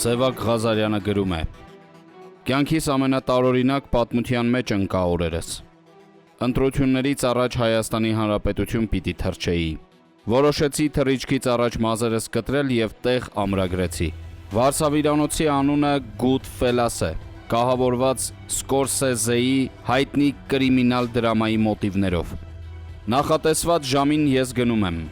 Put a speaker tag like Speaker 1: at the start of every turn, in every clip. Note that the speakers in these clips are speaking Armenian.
Speaker 1: Սևակ Ղազարյանը գրում է. Կյանքիս ամենատարօրինակ պատմության մեջ ընկա օրերս։ Ընտրություններից առաջ Հայաստանի Հանրապետություն պիտի թռչեի։ Որոշեցի թռիչքից առաջ մազերս կտրել և տեղ ամրագրեցի։ Վարշավիրանոցի անունը Goodfellas է, կահավորված Սկորսեզեի հայտնի կրիմինալ դրամայի մոտիվներով։ Նախատեսված ժամին ես գնում եմ։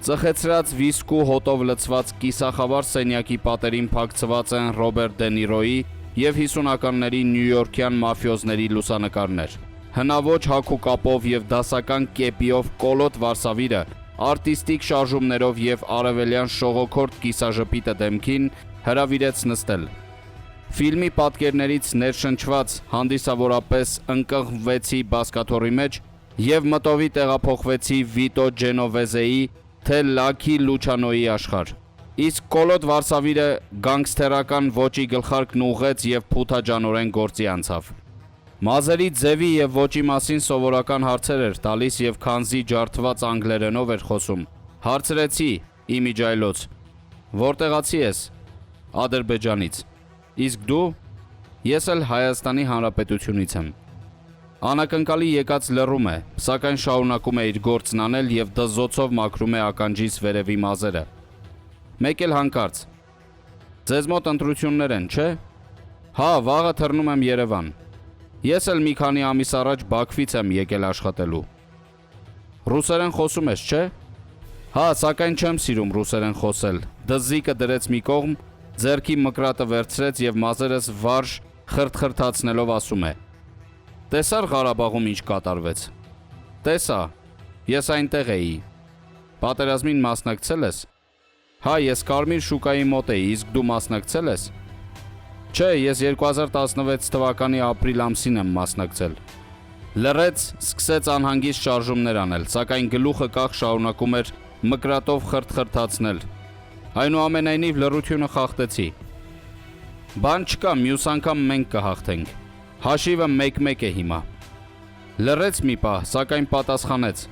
Speaker 1: Ծխեցրած վիսկու հոտով լցված կիսախավար սենյակի պատերին փակցված են Ռոբերտ Դե Նիրոյի և 50-ականների նյույորքյան մաֆիոզների լուսանկարներ։ Հնաոճ հագու կապով և դասական կեպիով կոլոտ վարսավիրը արտիստիկ շարժումներով և արևելյան շողոքորթ կիսաժպիտը դեմքին հրավիրեց նստել։ Ֆիլմի պատկերներից ներշնչված հանդիսավորապես ընկղմվեցի բազկաթոռի մեջ և մտովի տեղափոխվեցի Վիտո Ջենովեզեի թե Լաքի Լուչանոյի աշխարհ։ Իսկ կոլոտ վարսավիրը գանգստերական ոճի գլխարկն ուղղեց և փութաջանորեն գործի անցավ։ Մազերի ձևի և ոճի մասին սովորական հարցեր էր տալիս և քանզի ջարդված անգլերենով էր խոսում։ Հարցրեցի իմիջայլոց. Որտեղացի ես։ Ադրբեջանից։ Իսկ դու։ Ես էլ Հայաստանի Հանրապետությունից եմ։ Անակնկալի եկած լռում է, սակայն շարունակում է իր գործն անել և դզոցով մաքրում է ականջիս վերևի մազերը։ Մեկ էլ հանկարծ. Ձեզ մոտ ընտրություններ են, չէ։ Հա, վաղը թռնում եմ Երևան։ Ես էլ մի քանի ամիս առաջ Բաքվից եմ եկել աշխատելու։ Ռուսերեն խոսում ես, չէ։ Հա, սակայն չեմ սիրում ռուսերեն խոսել։ Դզիկը դրեց մի կողմ, ձեռքի մկրատը վերցրեց և մազերս վարժ խրթխրթացնելով ասում է. Տեսար Ղարաբաղում ինչ կատարվեց։ Տեսա, ես այնտեղ էի։ Պատերազմին մասնակցել ես։ Հա, ես Կարմիր շուկայի մոտ էի, իսկ դու մասնակցել ես։ Չէ, ես 2016 թվականի ապրիլ ամսին եմ մասնակցել։ Լռեց, սկսեց անհանգիստ շարժումներ անել, սակայն գլուխը կախ շարունակում էր մկրատով խրթխրթացնել։ Այնուամենայնիվ լռությունը խախտեցի։ Բան չկա, մյուս անգամ մենք կհաղթենք։ Հաշիվը 1-1 է հիմա։ Լռեց մի պահ, սակայն պատասխանեց.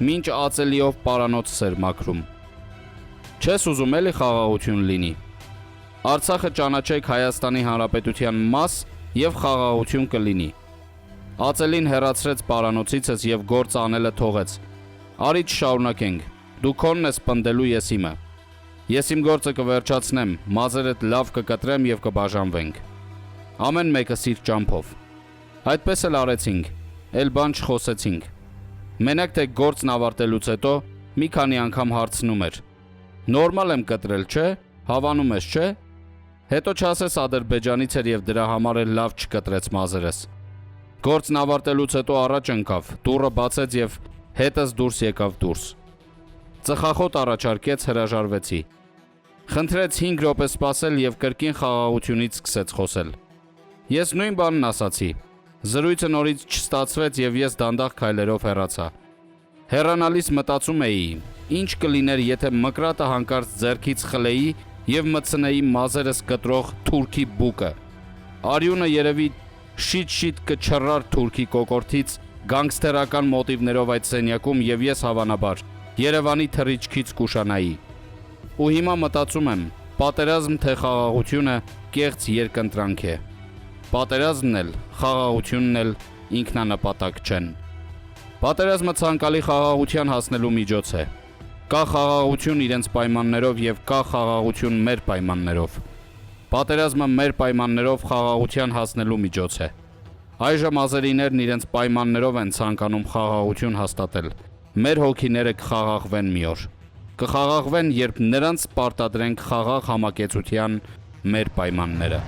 Speaker 1: Մինչ ածելիով պարանոցս էր մաքրում։ Չես ուզում էլի խաղաղություն լինի։ Արցախը ճանաչեք Հայաստանի Հանրապետության մաս և խաղաղություն կլինի։ Ածելին հեռացրեց պարանոցիցս և գործ անելը թողեց։ Արի չշարունակենք, դու քոնն ես պնդելու, ես իմը։ Ես իմ գործը կվերջացնեմ, մազերդ լավ կկտրեմ և կբաժանվենք։ Ամեն մեկը իր ճամփով։ Այդպես էլ արեցինք, էլ բան չխոսեցինք։ Մենակ թե գործն ավարտելուց հետո մի քանի անգամ հարցնում էր. Նորմալ եմ կտրել, չէ, հավանում ես, չէ։ Հետո չասես Ադրբեջանից էր և դրա համար էլ լավ չկտրեց մազերս։ Գործն ավարտելուց հետո առաջ ընկավ, դուռը բացեց և հետս դուրս եկավ դուրս։ Ծխախոտ առաջարկեց, հրաժարվեցի։ Խնդրեց 5 րոպե սպասել և կրկին խաղաղությունից սկսեց խոսել։ Ես նույն բանն ասացի։ Զրույցը նորից չստացվեց և ես դանդաղ քայլերով հեռացա։ Հեռանալիս մտածում էի, ինչ կլիներ, եթե մկրատը հանկարծ ձեռքից խլեի և մտցնեի մազերս կտրող թուրքի բուկը։ Արյունը երևի շիտ-շիտ կչռար թուրքի կոկորդից գանգստերական մոտիվներով այդ սենյակում և ես հավանաբար Երևանի թռիչքից կուշանայի։ Ու հիմա մտածում եմ, պատերազմ թե խաղաղությունը կեղծ երկընտրանք է։ Պատերազմն էլ, խաղաղությունն էլ ինքնանպատակ չեն։ Պատերազմը ցանկալի խաղաղության հասնելու միջոց է։ Կա խաղաղություն իրենց պայմաններով և կա խաղաղություն մեր պայմաններով։ Պատերազմը մեր պայմաններով խաղաղության հասնելու միջոց է։ Այժմ ազերիներն իրենց պայմաններով են ցանկանում խաղաղություն հաստատել։ Մեր հոգիները կխաղաղվեն մի օր։ Կխաղաղվեն, երբ նրանց պարտադրենք խաղաղ համակեցության մեր պայմանները։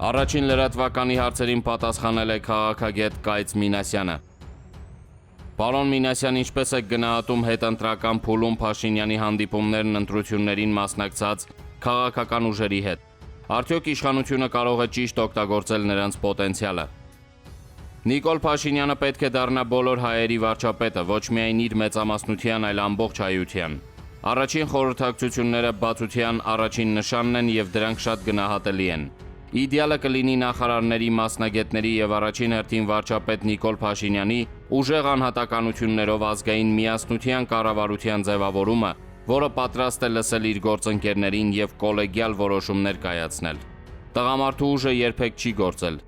Speaker 2: Առաջին լրատվականի հարցերին պատասխանել է քաղաքագետ Կայծ Մինասյանը։ Պարոն Մինասյան, ինչպես եք գնահատում հետընտրական փուլում Փաշինյանի հանդիպումներն ընտրություններին մասնակցած քաղաքական ուժերի հետ։ Արդյոք իշխանությունը կարող է ճիշտ օգտագործել նրանց պոտենցիալը։ Նիկոլ Փաշինյանը պետք է դառնա բոլոր հայերի վարչապետը, ոչ միայն իր մեծամասնության, այլ ամբողջ հայության։ Առաջին խորհրդակցությունները բացության առաջին նշանն են եւ դրանք շատ գնահատելի են։ Իդեալը կլինի նախարարների, մասնագետների եւ առաջին հերթին վարչապետ Նիկոլ Փաշինյանի ուժեղ անհատականություններով ազգային միասնության կառավարության ձևավորումը, որը պատրաստ է լսել իր գործընկերներին եւ կոլեգիալ որոշումներ կայացնել։ Տղամարդու ուժը երբեք չի գործել։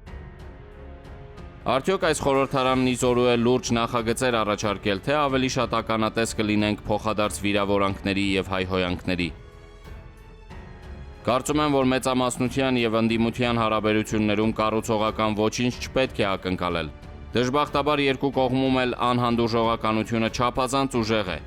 Speaker 2: Արդյոք այս խորհրդարանն իզորու է լուրջ նախագծեր առաջարկել, թե ավելի շատ ականատես կլինենք փոխադարձ վիրավորանքների եւ հայհոյանքների։ Կարծում եմ, որ մեծամասնության եւ ընդդիմության հարաբերություններում կառուցողական ոչինչ չպետք է ակնկալել։ Դժբախտաբար երկու կողմում էլ անհանդուրժողականությունը չափազանց ուժեղ է։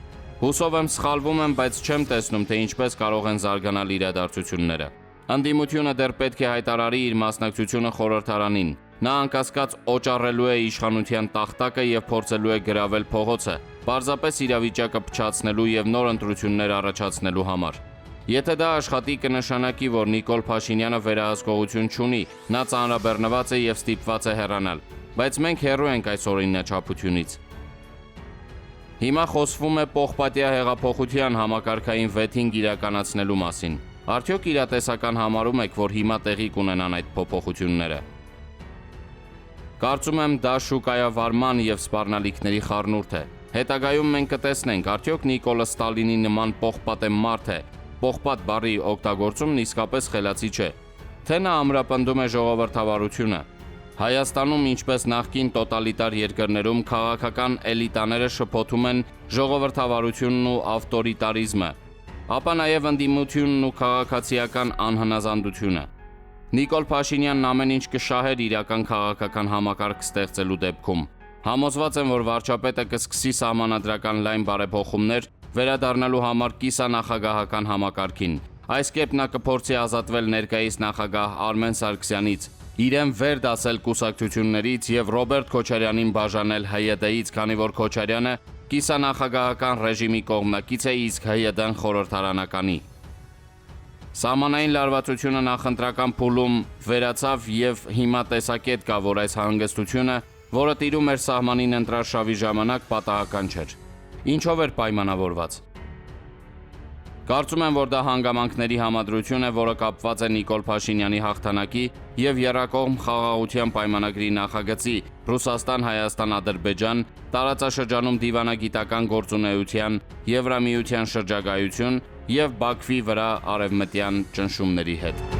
Speaker 2: Հուսով եմ սխալվում եմ, բայց չեմ տեսնում, թե ինչպես կարող են զարգանալ իրադարձությունները։ Ընդդիմությունը դեռ պետք է հայտարարի իր մասնակցությունը խորհրդարանին։ Նա անկասկած օճառելու է իշխանության տախտակը եւ փորձելու է գրավել փողոցը, պարզապես իրավիճակը փչացնելու եւ նոր ընտրություններ առաջացնելու համար։ Եթե դա աշխատի, կնշանակի, որ Նիկոլ Փաշինյանը վերահսկողություն չունի, նա ծանրաբեռնված է եւ ստիպված է հեռանալ, բայց մենք հեռու ենք այս օրինաչափությունից։ Հիմա խոսվում է պողպատյա հեղափոխության համակարգային վեթինգ իրականացնելու մասին։ Արդյոք իրատեսական համարում եք, որ հիմա տեղի կունենան այդ փոփոխությունները։ Կարծում եմ, դա շուկայավարման եւ սպառնալիքների խառնուրդ է։ Հետագայում մենք կտեսնենք, արդյոք Նիկոլը Ստալինի նման պողպատ է մարդ է։ Պողպատ բառի օգտագործումն իսկապես խելացի չէ։ Թե նա ամրապնդում է ժողովրդավարությունը։ Հայաստանում, ինչպես նախկին տոտալիտար երկրներում, քաղաքական էլիտաները շփոթում են ժողովրդավարությունն ու ավտորիտարիզմը, ապա նաև ընդդիմությունն ու քաղաքացիական անհնազանդությունը։ Նիկոլ Փաշինյանն ամեն ինչ կշահեր իրական քաղաքական համակարգ ստեղծելու դեպքում։ Համոզված եմ, որ վարչապետը կսկսի սահմանադրական լայն բարեփոխումներ վերադառնալու համար կիսանախագահական համակարգին։ Այս կերպ նա կփորձի ազատվել ներկայիս նախագահ Արմեն Սարգսյանից, իրեն վեր դասել կուսակցություններից եւ Ռոբերտ Քոչարյանին բաժանել ՀՅԴ-ից, քանի որ Քոչարյանը կիսանախագահական ռեժիմի կողմնակից է, իսկ ՀՅԴ-ն խորհրդարանականի։ Սահմանային լարվածությունը նախընտրական փուլում վերացավ եւ հիմա տեսակետ կա, որ այս հանգստությունը, որը տիրում էր սահմանին ընտրարշավի ժամանակ, պատահական չէր։ Ինչով էր պայմանավորված։ Կարծում եմ, որ դա հանգամանքների համադրություն է, որը կապված է Նիկոլ Փաշինյանի հաղթանակի եւ եռակողմ խաղաղության պայմանագրի նախագծի Ռուսաստան-Հայաստան-Ադրբեջան տարածաշրջանում դիվանագիտական գործունեության, Եվրամիության շրջագայություն եւ Բաքվի վրա արևմտյան ճնշումների հետ։